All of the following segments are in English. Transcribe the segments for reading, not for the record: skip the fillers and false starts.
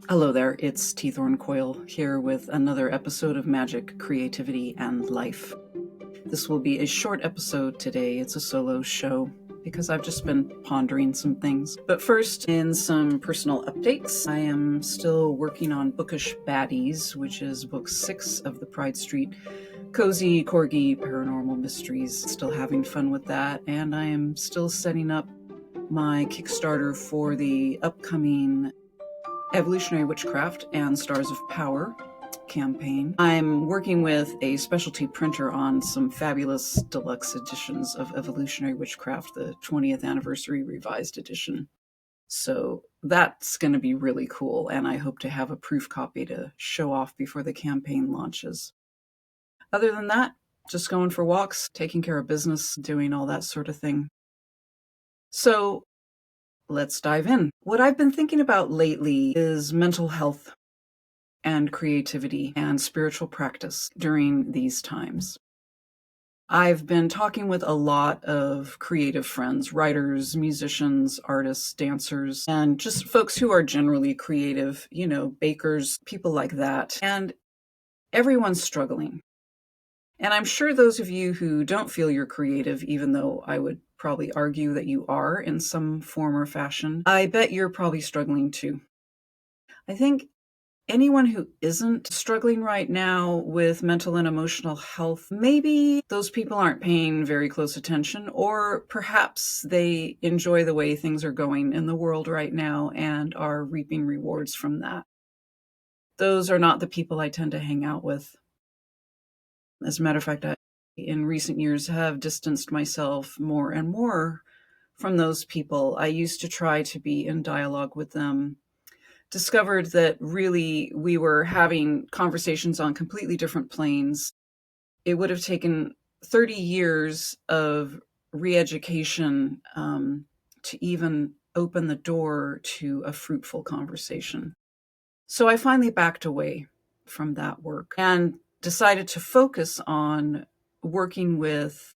Hello there, it's Thorn Coyle here with another episode of Magic, Creativity, and Life. This will be a short episode today. It's a solo show because I've just been pondering some things. But first, in some personal updates, I am still working on Bookish Baddies, which is book 6 of the Pride Street Cozy Corgi Paranormal Mysteries. Still having fun with that, and I am still setting up my Kickstarter for the upcoming Evolutionary Witchcraft and Stars of Power campaign. I'm working with a specialty printer on some fabulous deluxe editions of Evolutionary Witchcraft, the 20th anniversary revised edition. So that's going to be really cool, and I hope to have a proof copy to show off before the campaign launches. Other than that, just going for walks, taking care of business, doing all that sort of thing. So let's dive in. What I've been thinking about lately is mental health and creativity and spiritual practice during these times. I've been talking with a lot of creative friends, writers, musicians, artists, dancers, and just folks who are generally creative, bakers, people like that. And everyone's struggling. And I'm sure those of you who don't feel you're creative, even though I would probably argue that you are in some form or fashion, I bet you're probably struggling too. I think anyone who isn't struggling right now with mental and emotional health, maybe those people aren't paying very close attention, or perhaps they enjoy the way things are going in the world right now and are reaping rewards from that. Those are not the people I tend to hang out with. As a matter of fact, I, in recent years, have distanced myself more and more from those people. I used to try to be in dialogue with them, discovered that really we were having conversations on completely different planes. It would have taken 30 years of re-education to even open the door to a fruitful conversation. So I finally backed away from that work and decided to focus on working with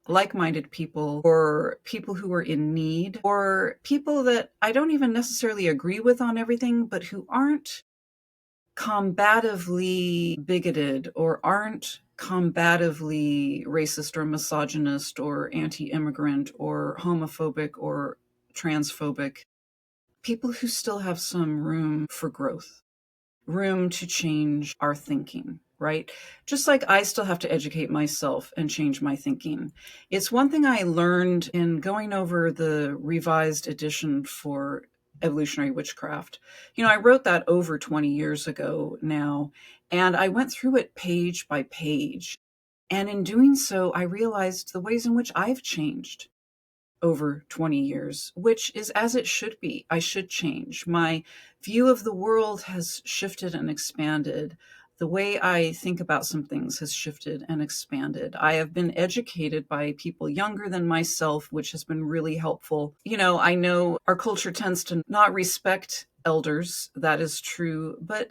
like-minded people or people who are in need or people that I don't even necessarily agree with on everything, but who aren't combatively bigoted or aren't combatively racist or misogynist or anti-immigrant or homophobic or transphobic. People who still have some room for growth, room to change our thinking, right? Just like I still have to educate myself and change my thinking. It's one thing I learned in going over the revised edition for Evolutionary Witchcraft. I wrote that over 20 years ago now, and I went through it page by page. And in doing so, I realized the ways in which I've changed over 20 years, which is as it should be. I should change. My view of the world has shifted and expanded. The way I think about some things has shifted and expanded. I have been educated by people younger than myself, which has been really helpful. I know our culture tends to not respect elders. That is true. But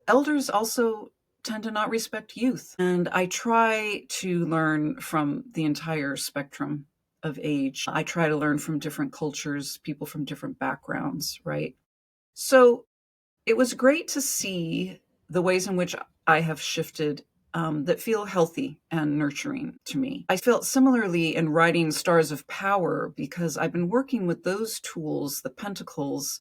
elders also tend to not respect youth. And I try to learn from the entire spectrum of age. I try to learn from different cultures, people from different backgrounds, right? So it was great to see the ways in which I have shifted that feel healthy and nurturing to me. I felt similarly in writing Stars of Power because I've been working with those tools, the pentacles,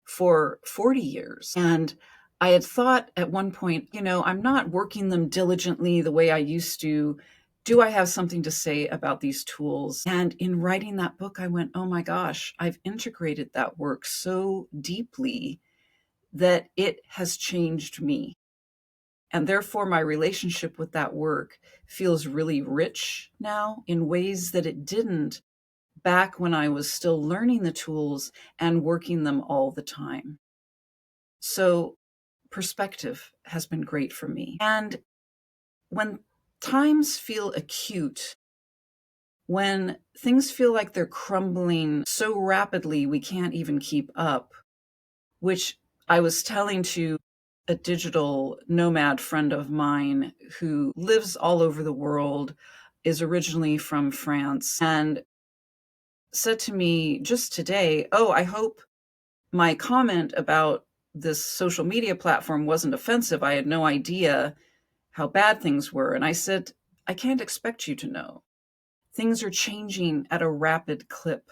for 40 years. And I had thought at one point, I'm not working them diligently the way I used to. Do I have something to say about these tools? And in writing that book, I went, oh my gosh, I've integrated that work so deeply that it has changed me. And therefore, my relationship with that work feels really rich now in ways that it didn't back when I was still learning the tools and working them all the time. So perspective has been great for me. And when times feel acute, when things feel like they're crumbling so rapidly we can't even keep up, which I was telling to a digital nomad friend of mine who lives all over the world, is originally from France, and said to me just today, oh, I hope my comment about this social media platform wasn't offensive. I had no idea how bad things were. And I said, I can't expect you to know. Things are changing at a rapid clip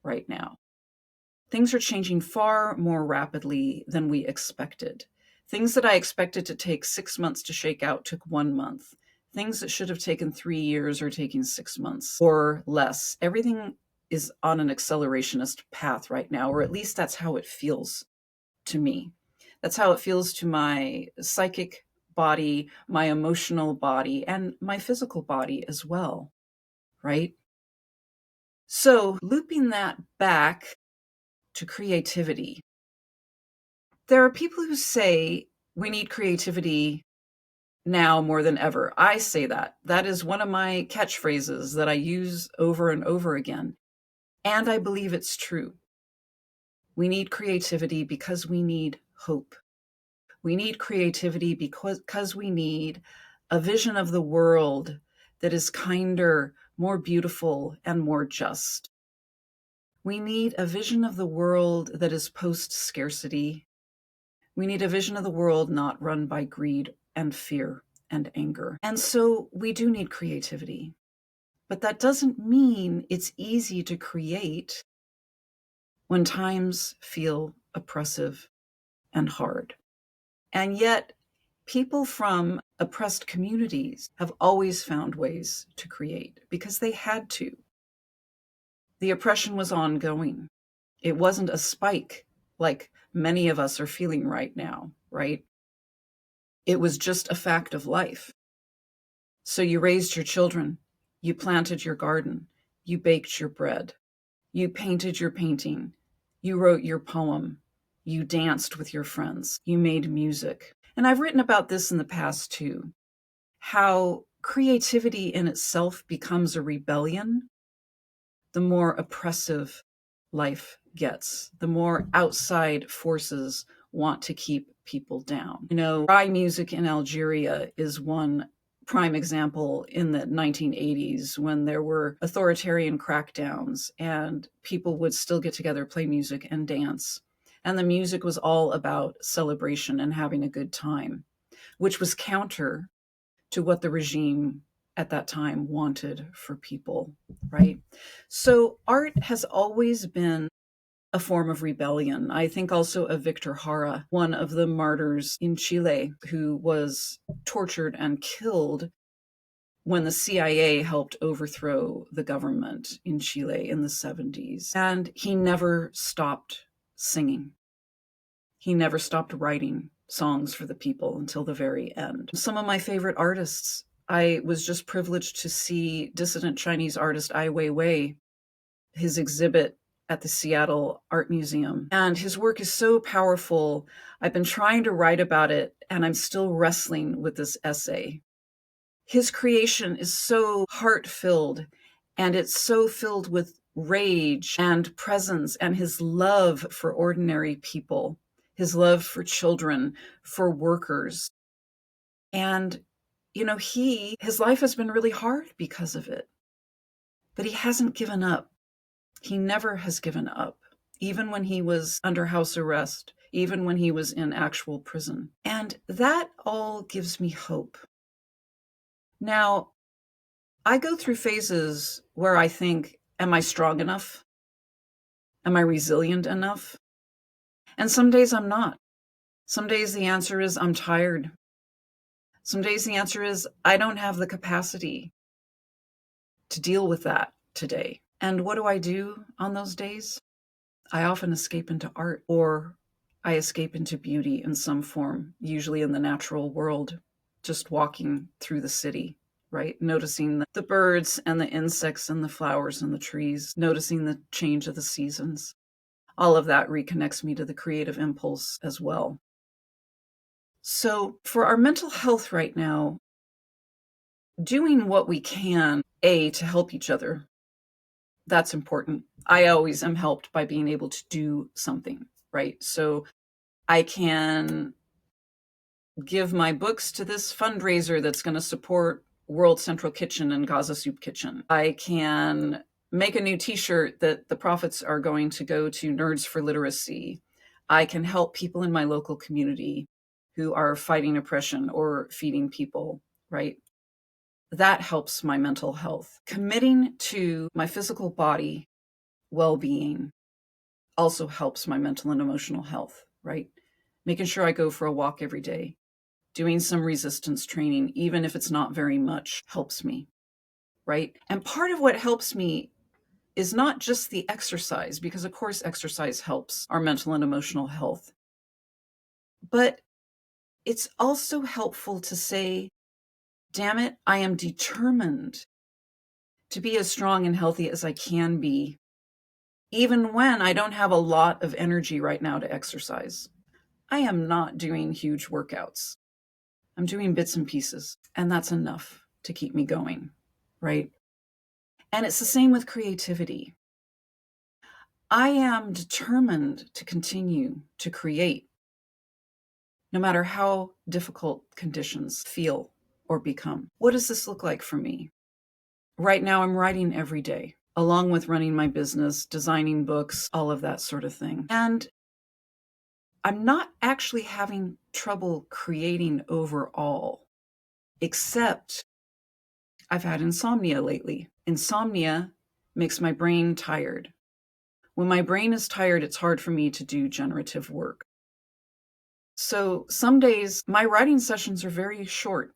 right now. Things are changing far more rapidly than we expected. Things that I expected to take 6 months to shake out took 1 month. Things that should have taken 3 years are taking 6 months or less. Everything is on an accelerationist path right now, or at least that's how it feels to me. That's how it feels to my psychic body, my emotional body, and my physical body as well, right? So, looping that back to creativity, there are people who say we need creativity now more than ever. I say that. That is one of my catchphrases that I use over and over again. And I believe it's true. We need creativity because we need hope. We need creativity because we need a vision of the world that is kinder, more beautiful, and more just. We need a vision of the world that is post-scarcity. We need a vision of the world not run by greed and fear and anger. And so we do need creativity. But that doesn't mean it's easy to create when times feel oppressive and hard. And yet, people from oppressed communities have always found ways to create because they had to. The oppression was ongoing. It wasn't a spike like many of us are feeling right now, right? It was just a fact of life. So you raised your children, you planted your garden, you baked your bread, you painted your painting, you wrote your poem, you danced with your friends, you made music. And I've written about this in the past too, how creativity in itself becomes a rebellion the more oppressive life gets, the more outside forces want to keep people down. You know, rye music in Algeria is one prime example in the 1980s when there were authoritarian crackdowns and people would still get together, play music, and dance. And the music was all about celebration and having a good time, which was counter to what the regime at that time wanted for people, right? So art has always been a form of rebellion. I think also of Victor Jara, one of the martyrs in Chile who was tortured and killed when the CIA helped overthrow the government in Chile in the 70s. And he never stopped singing. He never stopped writing songs for the people until the very end. Some of my favorite artists, I was just privileged to see dissident Chinese artist Ai Weiwei, his exhibit at the Seattle Art Museum. And his work is so powerful. I've been trying to write about it, and I'm still wrestling with this essay. His creation is so heart-filled, and it's so filled with rage and presence and his love for ordinary people, his love for children, for workers. And, you know, his life has been really hard because of it. But he hasn't given up. He never has given up, even when he was under house arrest, even when he was in actual prison. And that all gives me hope. Now, I go through phases where I think, am I strong enough? Am I resilient enough? And some days I'm not. Some days the answer is I'm tired. Some days the answer is I don't have the capacity to deal with that today. And what do I do on those days? I often escape into art, or I escape into beauty in some form, usually in the natural world, just walking through the city, right? Noticing the birds and the insects and the flowers and the trees, noticing the change of the seasons. All of that reconnects me to the creative impulse as well. So for our mental health right now, doing what we can, to help each other, that's important. I always am helped by being able to do something, right? So I can give my books to this fundraiser that's going to support World Central Kitchen and Gaza Soup Kitchen. I can make a new t-shirt that the profits are going to go to Nerds for Literacy. I can help people in my local community who are fighting oppression or feeding people, right? That helps my mental health. Committing to my physical body well-being also helps my mental and emotional health, right? Making sure I go for a walk every day, doing some resistance training, even if it's not very much, helps me, right? And part of what helps me is not just the exercise, because of course exercise helps our mental and emotional health, but it's also helpful to say, damn it, I am determined to be as strong and healthy as I can be, even when I don't have a lot of energy right now to exercise. I am not doing huge workouts. I'm doing bits and pieces, and that's enough to keep me going, right? And it's the same with creativity. I am determined to continue to create, no matter how difficult conditions feel or become. What does this look like for me? Right now, I'm writing every day, along with running my business, designing books, all of that sort of thing. And I'm not actually having trouble creating overall, except I've had insomnia lately. Insomnia makes my brain tired. When my brain is tired, it's hard for me to do generative work. So some days my writing sessions are very short.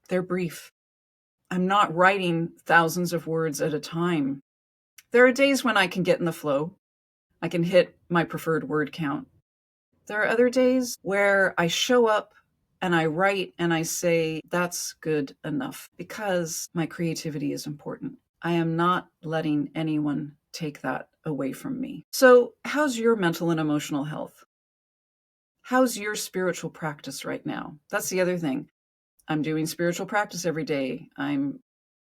They're brief. I'm not writing thousands of words at a time. There are days when I can get in the flow. I can hit my preferred word count. There are other days where I show up and I write and I say, that's good enough, because my creativity is important. I am not letting anyone take that away from me. So, how's your mental and emotional health? How's your spiritual practice right now? That's the other thing. I'm doing spiritual practice every day. I'm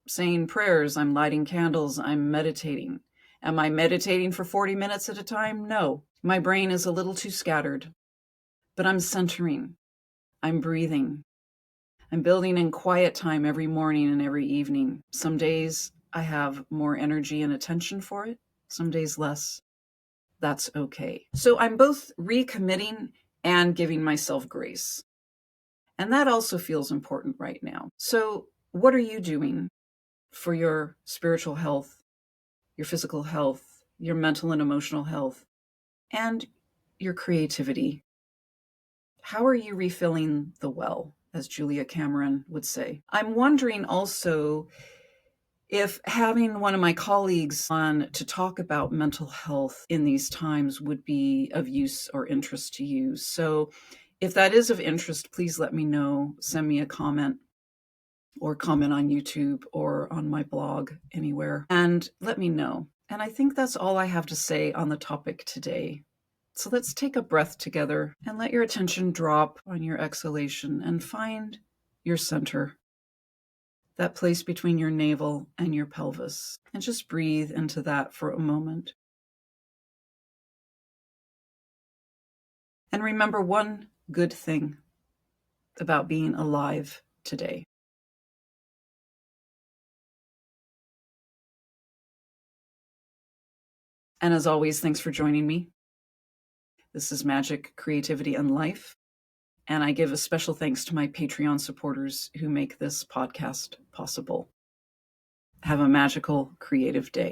saying prayers. I'm lighting candles. I'm meditating. Am I meditating for 40 minutes at a time? No. My brain is a little too scattered, but I'm centering. I'm breathing. I'm building in quiet time every morning and every evening. Some days I have more energy and attention for it, some days less. That's okay. So I'm both recommitting and giving myself grace. And that also feels important right now. So, what are you doing for your spiritual health, your physical health, your mental and emotional health, and your creativity? How are you refilling the well, as Julia Cameron would say? I'm wondering also if having one of my colleagues on to talk about mental health in these times would be of use or interest to you. So if that is of interest, please let me know. Send me a comment or comment on YouTube or on my blog anywhere and let me know. And I think that's all I have to say on the topic today. So let's take a breath together and let your attention drop on your exhalation and find your center, that place between your navel and your pelvis. And just breathe into that for a moment. And remember one good thing about being alive today. And as always, thanks for joining me. This is Magic, Creativity, and Life. And I give a special thanks to my Patreon supporters who make this podcast possible. Have a magical, creative day.